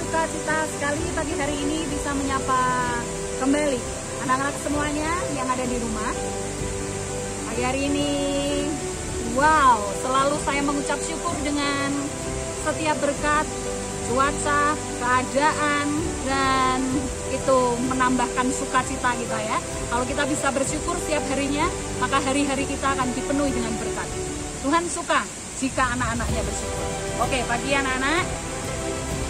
sukacita sekali pagi hari ini bisa menyapa kembali anak-anak semuanya yang ada di rumah. Pagi hari ini, wow, selalu saya mengucap syukur dengan setiap berkat, cuaca, keadaan, dan itu menambahkan sukacita kita ya. Kalau kita bisa bersyukur setiap harinya, maka hari-hari kita akan dipenuhi dengan berkat. Tuhan suka jika anak-anaknya bersyukur. Oke, pagi anak-anak,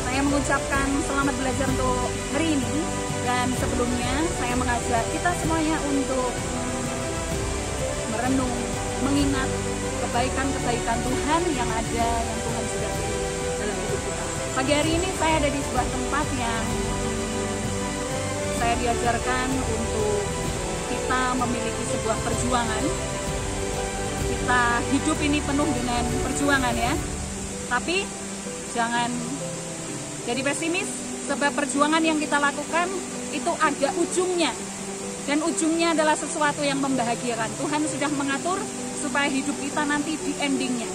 saya mengucapkan selamat belajar untuk hari ini. Dan sebelumnya saya mengajak kita semuanya untuk merenung, mengingat kebaikan-kebaikan Tuhan yang ada, yang Tuhan sudah beri dalam hidup kita. Pagi hari ini saya ada di sebuah tempat yang saya diajarkan untuk kita memiliki sebuah perjuangan. Kita hidup ini penuh dengan perjuangan ya. Tapi jangan jadi pesimis, sebab perjuangan yang kita lakukan itu ada ujungnya. Dan ujungnya adalah sesuatu yang membahagiakan. Tuhan sudah mengatur supaya hidup kita nanti di endingnya.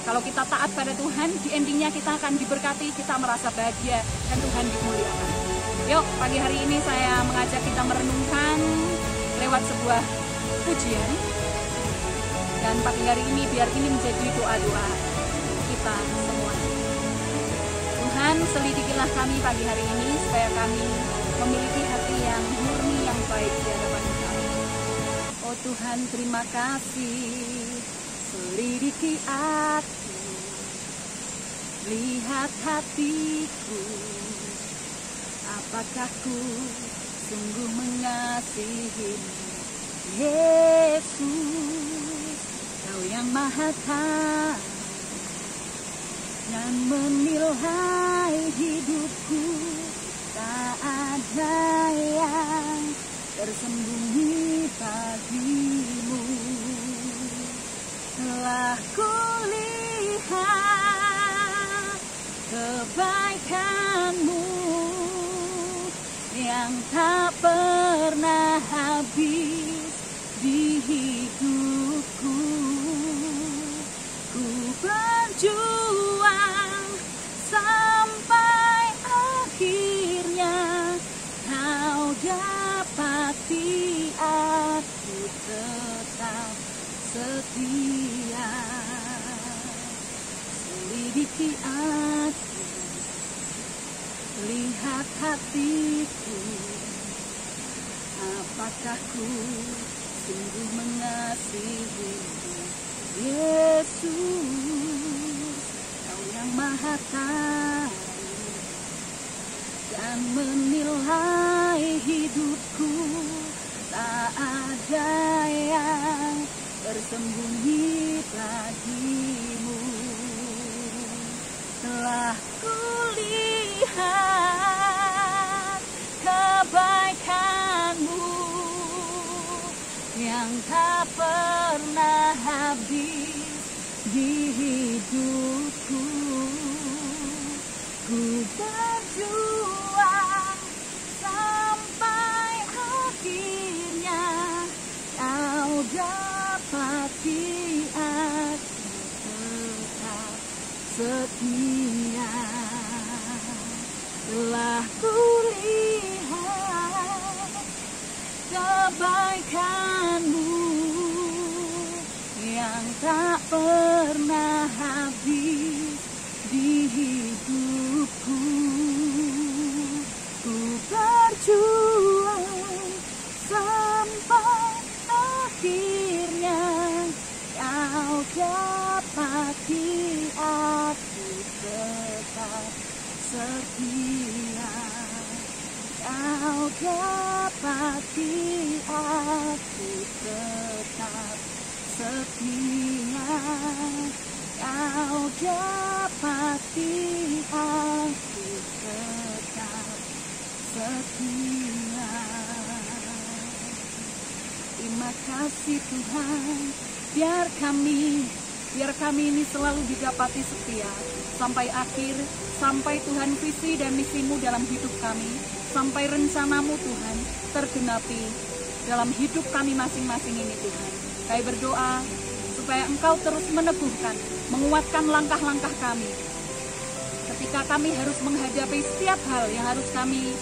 Kalau kita taat pada Tuhan, di endingnya kita akan diberkati, kita merasa bahagia, dan Tuhan dimuliakan. Yuk, pagi hari ini saya mengajak kita merenungkan lewat sebuah pujian. Dan pagi hari ini biar ini menjadi doa-doa kita semua. Tuhan, selidikilah kami pagi hari ini supaya kami memiliki hati yang murni, yang baik di hadapan kami. Oh Tuhan, terima kasih. Selidiki aku, lihat hatiku, apakah ku sungguh mengasihimu, Yesus, Kau yang Maha Tahu dan menilai hidupku. Tak ada yang tersembunyi bagimu. Telah kulihat kebaikanmu yang tak pernah habis di hidupku. Ku berjuang sampai akhirnya Kau dapati aku tetap setia. Selidiki aku, lihat hatiku, apakah ku sungguh mengasihimu, Yesus, Kau yang Maha Tahu dan menilai hidupku. Tak ada yang tersembunyi bagimu. Telah kulihat kebaikanmu yang tak pernah habis di hidupku. Ku berjuang sampai akhirnya Kau dapati aku tetap setia. Telah kulihat kebaikanmu yang tak pernah habis di hidupku. Ku berjuang sampai akhirnya Kau dapati aku tetap setia. Kau dapati aku tetap setia. Kau dapati aku tetap setia. Terima kasih Tuhan, biar kami ini selalu didapati setia sampai akhir, sampai Tuhan visi dan misimu dalam hidup kami, sampai rencanamu Tuhan tergenapi dalam hidup kami masing-masing ini Tuhan. Kami berdoa supaya Engkau terus meneguhkan, menguatkan langkah-langkah kami, ketika kami harus menghadapi setiap hal yang harus kami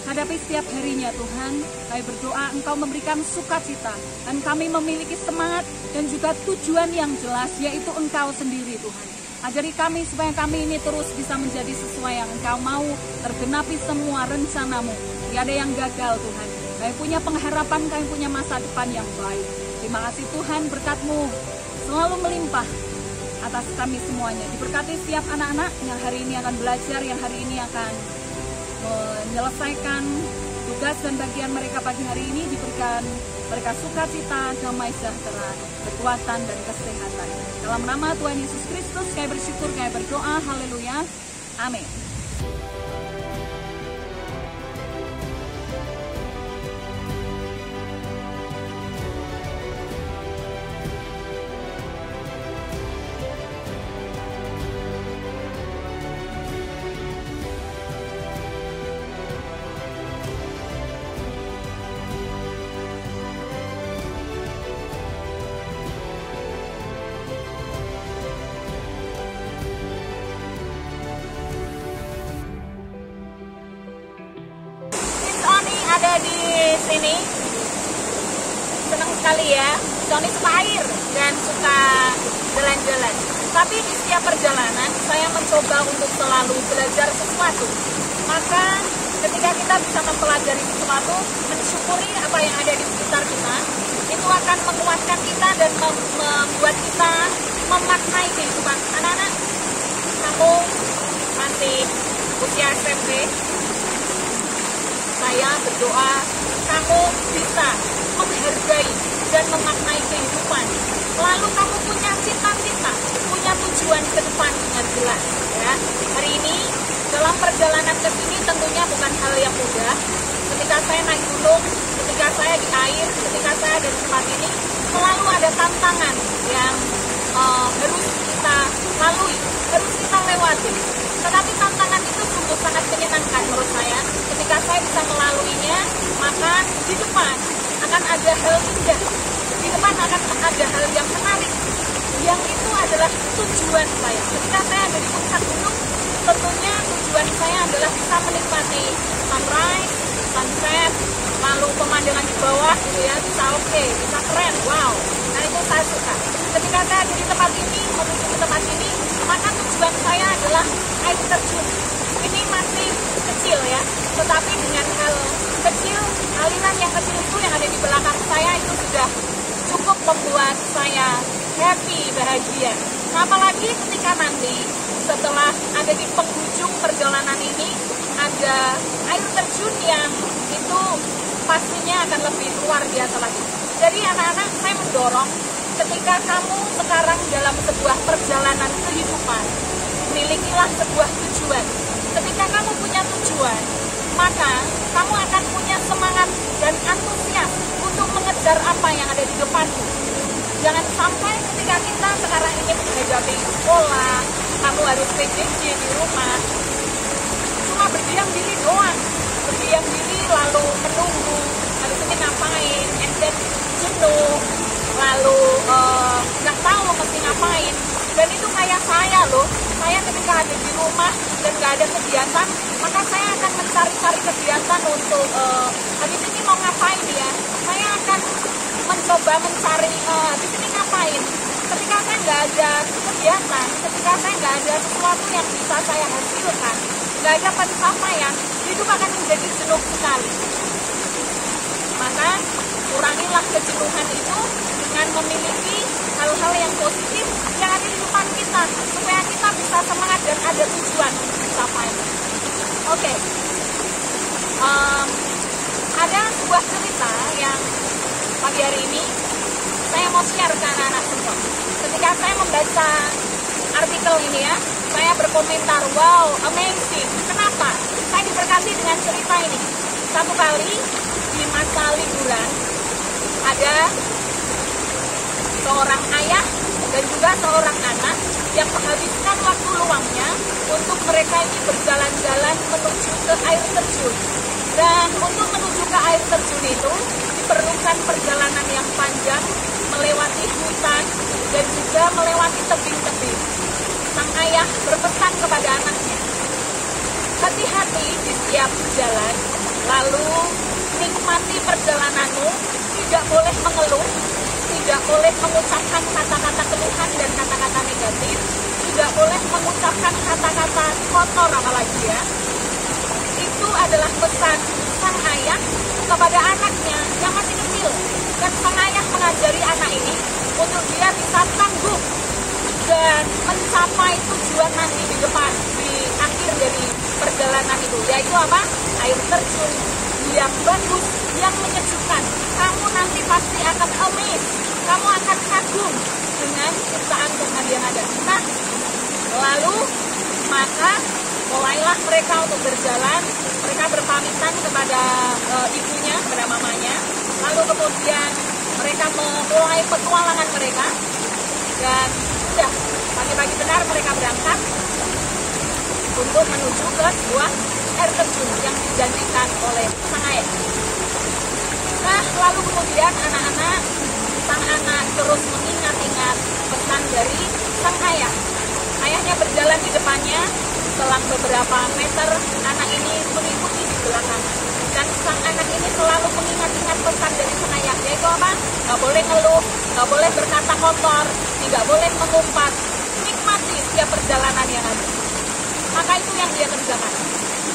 hadapi setiap harinya Tuhan, kami berdoa Engkau memberikan sukacita dan kami memiliki semangat dan juga tujuan yang jelas, yaitu Engkau sendiri Tuhan. Ajari kami supaya kami ini terus bisa menjadi sesuai yang Engkau mau, tergenapi semua rencanamu. Tidak ada yang gagal Tuhan. Kami punya pengharapan, kami punya masa depan yang baik. Terima kasih Tuhan, berkat-Mu selalu melimpah atas kami semuanya. Diberkati setiap anak-anak yang hari ini akan belajar, yang hari ini akan menyelesaikan tugas dan bagian mereka pagi hari ini. Diberikan mereka sukacita, damai sejahtera, kekuatan dan kesehatan. Dalam nama Tuhan Yesus Kristus kami bersyukur, kami berdoa, haleluya, amin. Ada di sini, senang sekali ya. Sony suka air dan suka jalan-jalan. Tapi di setiap perjalanan saya mencoba untuk selalu belajar sesuatu. Maka ketika kita bisa mempelajari sesuatu, mensyukuri apa yang ada di sekitar kita, itu akan menguatkan kita dan membuat kita memaknai kehidupan. Anak-anak, kamu masih usia SMP, saya berdoa kamu bisa menghargai dan memaknai kehidupan. Lalu kamu punya cita-cita, punya tujuan ke depan dengan jelas. Ya. Hari ini dalam perjalanan ke sini tentunya bukan hal yang mudah. Ketika saya naik gunung, ketika saya di air, ketika saya ada di tempat ini, selalu ada tantangan yang harus kita lalui, harus kita lewati. Tetapi tantangan itu sungguh sangat menyenangkan menurut saya. Ketika saya bisa melaluinya, maka di depan akan ada hal indah. Di depan akan ada hal yang menarik. Yang itu adalah tujuan saya. Ketika saya ada di puncak gunung, tentunya tujuan saya adalah bisa menikmati sunrise, sunset, lalu pemandangan di bawah gitu ya, bisa oke, bisa keren, wow. Nah itu saya suka. Ketika saya ada di tempat ini, menuju ke tempat ini, maka tujuan saya adalah air terjun. Ini masih kecil ya, tetapi dengan hal kecil, aliran yang kecil itu yang ada di belakang saya itu sudah cukup membuat saya happy, bahagia. Nah, apalagi ketika nanti setelah ada di penghujung perjalanan ini ada air terjun yang itu pastinya akan lebih luar biasa lagi. Jadi anak-anak, saya mendorong ketika kamu sekarang dalam sebuah perjalanan kehidupan, milikilah sebuah tujuan. Ketika kamu punya tujuan, maka kamu akan punya semangat dan antusias untuk mengejar apa yang ada di depanmu. Jangan sampai ketika kita sekarang ini menghadapi sekolah, kamu harus PJJ di rumah, cuma berdiam diri doang. Berdiam diri lalu menunggu, habis ini ngapain, and then jenuh, lalu nggak tahu mesti ngapain. Dan itu kayak saya loh, saya ketika ada di rumah dan nggak ada kegiatan, maka saya akan mencari-cari kegiatan untuk habis ini mau ngapain ya. Saya akan mencoba mencari habis ini ngapain. Ketika saya nggak ada kegiatan, ketika saya nggak ada sesuatu yang bisa saya hasilkan, nggak ada pencapaian, hidup akan menjadi jenuh sekali. Maka kurangilah kejenuhan itu dengan memiliki hal-hal yang positif yang ada di depan kita, supaya kita bisa semangat dan ada tujuan untuk mencapai. Oke. Ada sebuah cerita yang pagi hari ini saya mau share ke anak-anak semua. Ketika saya membaca artikel ini ya, saya berkomentar, wow, amazing. Kenapa? Saya diberkati dengan cerita ini. Satu kali di masa liburan ada seorang ayah dan juga seorang anak yang menghabiskan waktu luangnya untuk mereka ini berjalan-jalan menuju ke air terjun. Dan untuk menuju ke air terjun itu diperlukan perjalanan yang panjang, melewati hutan dan juga melewati tebing-tebing. Sang ayah berpesan kepada anaknya, Lalu nikmati perjalananmu, tidak boleh mengeluh, tidak boleh mengucapkan kata-kata keluhan dan kata-kata negatif, tidak boleh mengucapkan kata-kata kotor apalagi ya. Itu adalah pesan sang ayah kepada anaknya yang masih kecil. Dan sang ayah mengajari anak ini untuk dia bisa tangguh dan mencapai tujuan nanti di depan, di akhir dari perjalanan itu, yaitu apa? Air terjun yang bagus, yang menyejukkan. Kamu nanti pasti akan amazed, kamu akan kagum dengan ciptaan Tuhan yang ada. Nah, lalu maka mulailah mereka untuk berjalan. Mereka berpamitan kepada ibunya, kepada mamanya. Lalu kemudian mereka memulai petualangan mereka. Dan sudah pagi-pagi benar mereka berangkat untuk menuju ke sebuah air terjun yang dijanjikan oleh sang ayah. Nah, lalu kemudian sang anak terus mengingat-ingat pesan dari sang ayah. Ayahnya berjalan di depannya, selang beberapa meter anak ini mengikuti di belakang. Dan sang anak ini selalu mengingat-ingat pesan dari sang ayah, yaitu apa? Gak boleh ngeluh, gak boleh berkata kotor, tidak boleh mengumpat. Nikmati setiap perjalanan yang ada. Maka itu yang dia kerjakan.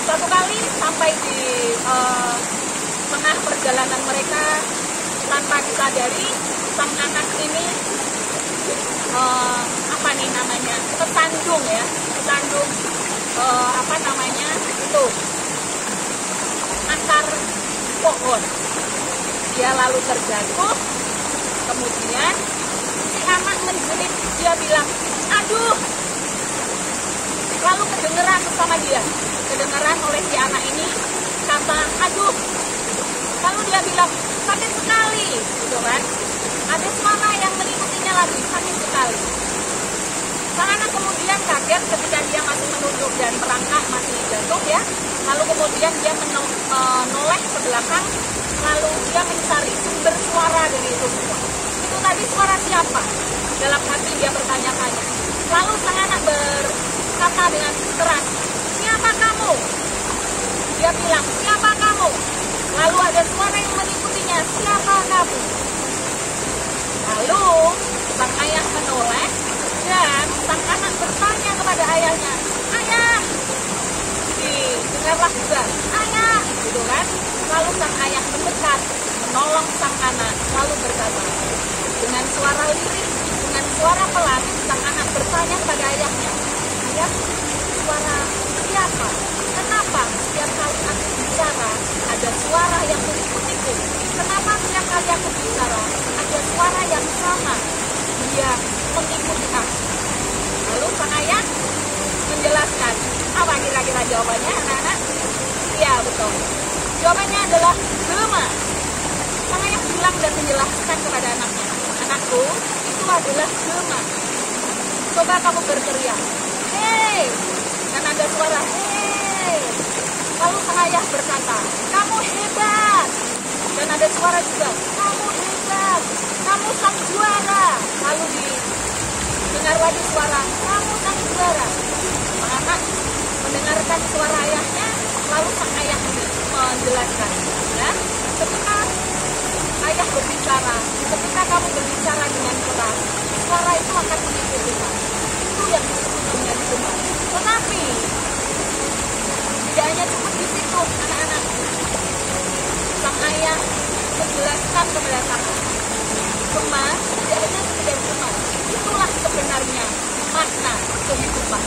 Suatu kali sampai di tengah perjalanan mereka, tanpa disadari sang anak ini kesandung ya, itu akar pohon. Dia lalu terjatuh, kemudian si anak menjerit, dia bilang, aduh. Lalu kedengeran oleh si anak ini kata aduh. Lalu dia bilang sakit sekali, gitu kan? Ada suara yang mengikutinya lagi, sakit sekali. Sang anak kemudian kaget ketika dia masih menunduk dan merangkak, masih jatuh ya. Lalu kemudian dia menoleh ke belakang, lalu dia mencari sumber suara dari itu semua. Itu tadi suara siapa? Dalam hati dia bertanya-tanya. Lalu sang anak berkata dengan keras, siapa kamu? Dia bilang, siapa kamu? Lalu ada suara yang mengikutinya, siapa kamu? Lalu sang ayah menoleh dan sang anak bertanya kepada ayahnya, ayah. Dengarlah juga, ayah, gitu kan? Lalu sang ayah mendekat, menolong sang anak, lalu berkata dengan suara lirih, dengan suara pelan, sang anak bertanya kepada ayahnya, ayah, suara siapa? Kenapa setiap kali aku bicara ada suara yang mengikutiku? Kenapa setiap kali aku bicara ada suara yang sama dia mengikuti aku? Lalu sang ayah menjelaskan. Apa kira-kira jawabannya, anak-anak? Ya, betul. Jawabannya adalah gema. Sang ayah bilang dan menjelaskan kepada anaknya, anakku, itu adalah gema. Coba kamu berteriak, hei, dan ada suara hei. Lalu sang ayah berkata, kamu hebat. Dan ada suara juga, kamu hebat, kamu sang juara. Lalu didengar lagi suara, kamu sang juara. Sang anak mendengarkan suara ayahnya, lalu sang ayah menjelaskan, ya, ketika ayah berbicara, ketika kamu berbicara dengan keras, suara itu akan mengikuti kamu. Itu yang disebut dengan gema. Tetapi tidak hanya cukup di situ, anak-anak. Sang ayah menjelaskan kepada sang anak, gema tidak hanya sekedar gema, itulah sebenarnya makna kehidupan.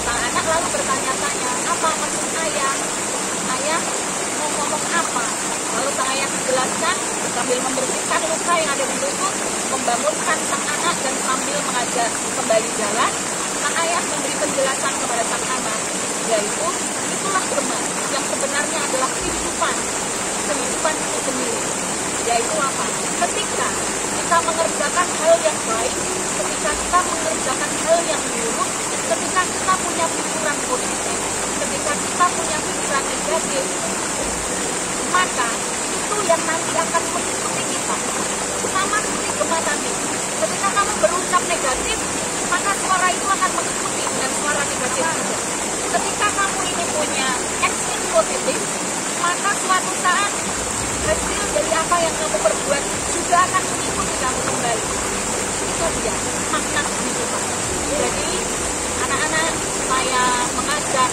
Sang anak lalu bertanya-tanya, apa maksud ayah? Ayah mau ngomong apa? Lalu sang ayah menjelaskan sambil membersihkan luka yang ada di lutut, membangunkan sang anak dan sambil mengajak kembali jalan. Sang ayah memberi penjelasan kepada sang anak, yaitu itulah gema yang sebenarnya adalah kehidupan itu sendiri. Yaitu apa? Ketika kita mengerjakan hal yang baik, ketika kita mengerjakan hal yang buruk, ketika kita punya pikiran positif, ketika kita punya pikiran negatif, maka itu yang nanti akan mengikuti kita. Sama seperti gema tadi. Ketika kamu berucap negatif, maka suara itu akan mengikuti dengan suara negatif juga. Ketika kamu ini punya action positif, maka suatu saat hasil dari apa yang kamu perbuat juga akan mengikuti kamu kembali. Itu dia makna kehidupan. Jadi anak-anak, saya mengajak,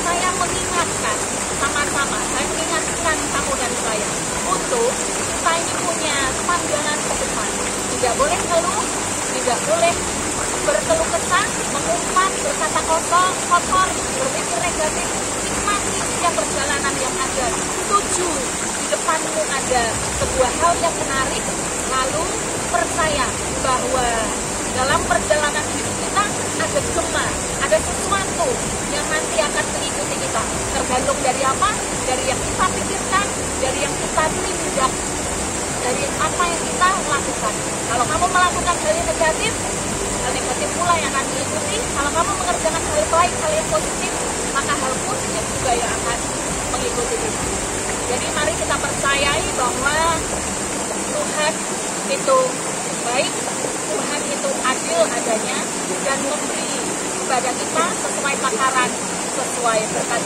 saya mengingatkan sama-sama, saya mengingatkan kamu dan saya untuk kita ini punya pandangan ke depan. Tidak boleh keluh, tidak boleh berkeluh kesah, mengumpat, berkata kotor, berpikir negatif. Nikmati setiap perjalanan yang ada. Tuju di depanmu ada sebuah hal yang menarik, lalu percaya bahwa dalam perjalanan hidup kita ada gema, ada sesuatu yang nanti akan mengikuti kita. Tergantung dari apa? Dari yang kita pikirkan, dari yang kita tindak, dari apa yang kita lakukan. Kalau kamu melakukan hal yang negatif pula yang akan mengikuti. Kalau kamu mengerjakan hal baik, hal yang positif, maka hal positif juga yang akan mengikuti kita. Jadi mari kita percayai bahwa Tuhan itu baik, Tuhan itu adil adanya, dan memberi kepada kita sesuai takaran, sesuai berkat.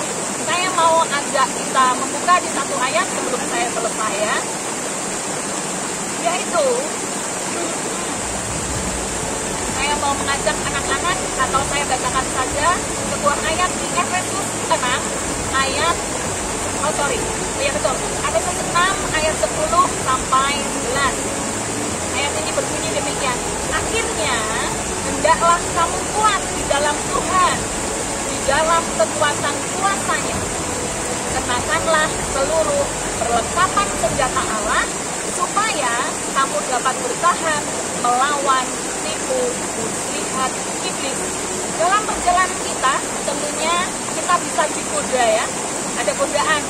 Saya mau ajak kita membuka di satu ayat sebelum saya selesai ya, yaitu saya mau mengajak anak-anak, atau saya bacakan saja sebuah ayat di Efesus 6 ayat Efesus 6 ayat 10 sampai 11. Ayat ini berbunyi demikian: akhirnya hendaklah kamu kuat di dalam Tuhan, di dalam kekuatan kuasa-Nya. Kenakanlah seluruh perlengkapan senjata Allah, supaya kamu dapat bertahan melawan tipu muslihat iblis. Dalam perjalanan kita, tentunya kita bisa digoda ya, ada godaan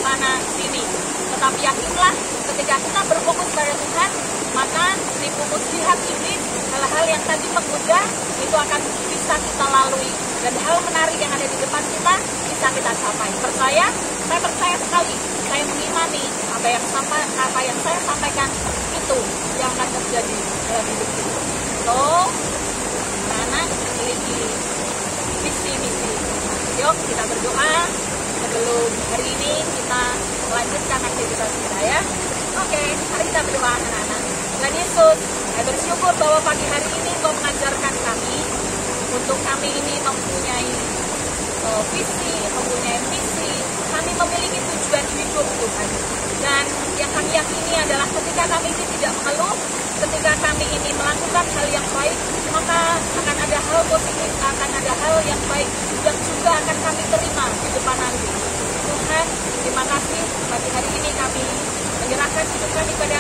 sana sini. Tetapi yakinlah, ketika kita berfokus pada Tuhan, maka tipu muslihat iblis, hal-hal yang tadi menggoda itu akan bisa kita lalui, dan hal menarik yang ada di depan kita bisa kita capai. Saya percaya sekali, saya mengimani apa yang saya sampaikan itu yang akan terjadi dalam hidup kita. So, anak memiliki visi-misi. Yuk kita berdoa sebelum hari ini kita melanjutkan aktivitas kita ya. Oke, mari kita berdoa anak-anak. Tuhan Yesus, saya bersyukur bahwa pagi hari ini Engkau mengajarkan kami untuk kami ini mempunyai visi, mempunyai misi, kami memiliki tujuan hidup Tuhan. Dan yang kami yakini adalah ketika kami ini tidak mengeluh, ketika kami ini melakukan hal yang baik, maka akan ada hal positif, akan ada hal yang baik yang juga akan kami terima di depan nanti. Tuhan, terima kasih pagi hari ini kami menyerahkan hidup kami pada